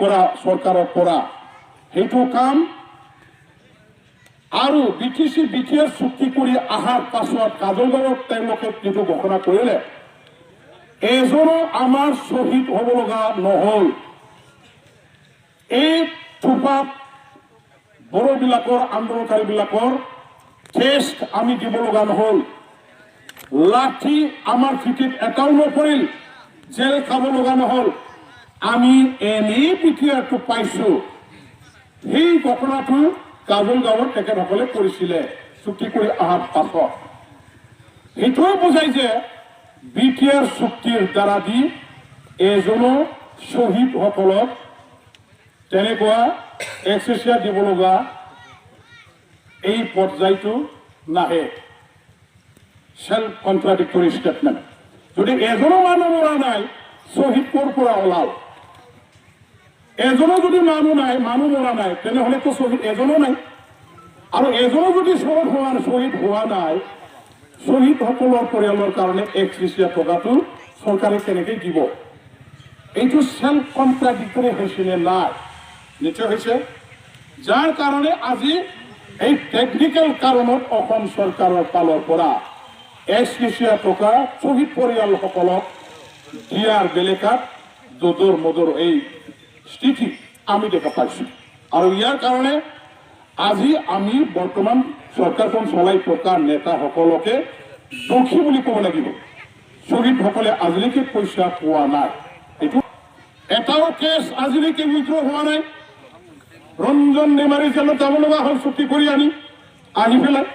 কৰা চৰকাৰৰ পৰা সেইটো কাম আৰু বিটিচি বিটিআৰ চুক্তি কৰি অহাৰ পাছত কাজলগাঁৱত তেওঁলোকে যিটো ঘোষণা কৰিলে এজনো আমাৰ শ্বহীদ হ'ব লগা নহ'ল। এই থোপাত বড়োবিলাকৰ আন্দোলনকাৰীবিলাকৰ টেষ্ট আমি দিব লগা নহ'ল। লাঠি আমাৰ পিঠিত এটাও নপৰিল, জেল খাব লগা নহ'ল। আমি এনেই বিটিআৰটো পাইছো। সেই ঘটনাটো কাজলগাঁৱত তেখেতসকলে কৰিছিলে চুক্তি কৰি অহাৰ পাছত। সেইটোৱে বুজাই যে বিটিআৰ চুক্তিৰ দ্বাৰা দি এজনো শ্বহীদসকলক তেনেকুৱা এক্সেচিয়া দিব লগা এই পৰ্যায়টো নাহে। Self contradictory statement. যদি এজনো মানুহ মৰা নাই শ্বহীদ ক'ৰ পৰা ওলাল? এজনো যদি মানুহ মৰা নাই তেনেহ'লেতো শ্বহীদ এজনো নাই। আৰু এজনো যদি শ্বহীদ হোৱা নাই, শ্বহীদসকলৰ পৰিয়ালৰ কাৰণে এক্সেচিয়া টকাটো চৰকাৰে কেনেকৈ দিব? এইটো সেলফ কন্ট্ৰাডিক্টৰী হৈছে নে নাই? নিশ্চয় হৈছে। যাৰ কাৰণে আজি এই টেকনিকেল কাৰণত অসম চৰকাৰৰ ফালৰ পৰা এক্সেচিয়া টকা শ্বহীদ পৰিয়ালসকলক দিয়াৰ বেলেকাত যদৰ মদৰ এই স্থিতি আমি দেখা পাইছো। আৰু ইয়াৰ কাৰণে আজি আমি বৰ্তমান চৰকাৰখন চলাই থকা নেতাসকলকে দোষী বুলি ক'ব লাগিব। শ্বহীদসকলে আজিলৈকে পইচা পোৱা নাই। এইটো এটাও কেছ আজিলৈকে উইথড্ৰ হোৱা নাই। ৰঞ্জন দৈমাৰী জেলত যাব লগা হ'ল চুক্তি কৰি আহি পেলাই।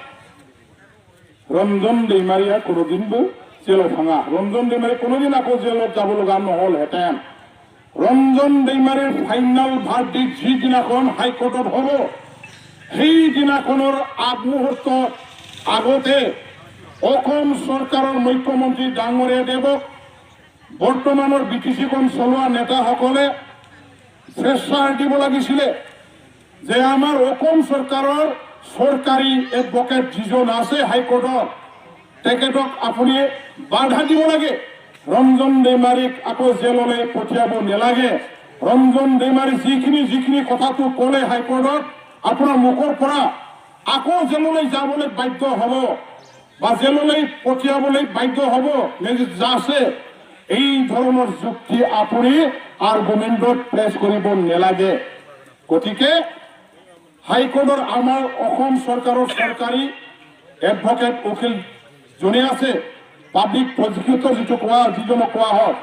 ৰঞ্জন দৈমাৰীয়ে কোনোদিনবো জেলত ভাঙা। ৰঞ্জন দৈমাৰী কোনোদিন আকৌ জেলত যাব লগা নহ'লহেঁতেন। ৰঞ্জন দৈমাৰীৰ ফাইনেল ভাৰ্ডিক্ট যিদিনাখন হাইকোৰ্টত হ'ব, সেইদিনাখনৰ আগমুহূৰ্তত আগতে অসম চৰকাৰৰ মুখ্যমন্ত্ৰী ডাঙৰীয়া দেৱক বৰ্তমানৰ বিটিচিখন চলোৱা নেতাসকলে প্ৰেছাৰ দিব লাগিছিলে যে আমাৰ অসম চৰকাৰৰ চৰকাৰী এডভোকেট যিজন আছে হাইকোৰ্টত তেখেতক আপুনি বাধা দিব লাগে। ৰঞ্জন দৈমাৰীক আকৌ জেললৈ পঠিয়াব নালাগে। ৰঞ্জন দৈমাৰী যিখিনি কথাটো ক'লে হাইকোৰ্টত আপোনাৰ মুখৰ পৰা আকৌ জেললৈ যাবলৈ বাধ্য হ'ব বা জেললৈ পঠিয়াবলৈ বাধ্য হ'ব আছে। এই ধৰণৰ যুক্তি আপুনি আৰ্গুমেণ্টত পেছ কৰিব নালাগে। গতিকে হাইকোৰ্টৰ আমাৰ অসম চৰকাৰৰ চৰকাৰী এডভোকেট উকিল যোনে আছে, পাব্লিক প্ৰজিকিউটৰ যিজনক কোৱা হয়,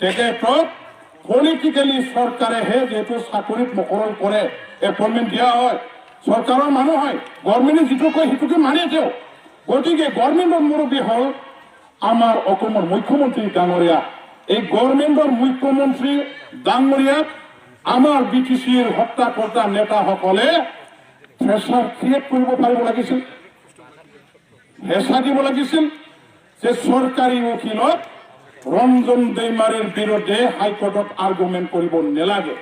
তেখেতক পলিটিকেলি চৰকাৰেহে যিহেতু চাকৰিত মুকৰল কৰে, এপইণ্টমেণ্ট দিয়া হয়, চৰকাৰৰ মানুহ হয়, গভৰ্ণমেণ্টে যিটো কয় সেইটোকে মানে তেওঁ। গতিকে গভৰ্ণমেণ্টৰ মুৰব্বী হ'ল আমাৰ অসমৰ মুখ্যমন্ত্ৰী ডাঙৰীয়া। এই গভৰ্ণমেণ্টৰ মুখ্যমন্ত্ৰী ডাঙৰীয়াক আমাৰ বিটিচিৰ হত্যাকৰ্তা নেতাসকলে প্ৰেছাৰ ক্ৰিয়েট কৰিব পাৰিব লাগিছিল, হেঁচা দিব লাগিছিল যে চৰকাৰী উকিলক ৰঞ্জন দৈমাৰীৰ বিৰুদ্ধে হাইকোৰ্টত আৰ্গুমেণ্ট কৰিব নালাগে।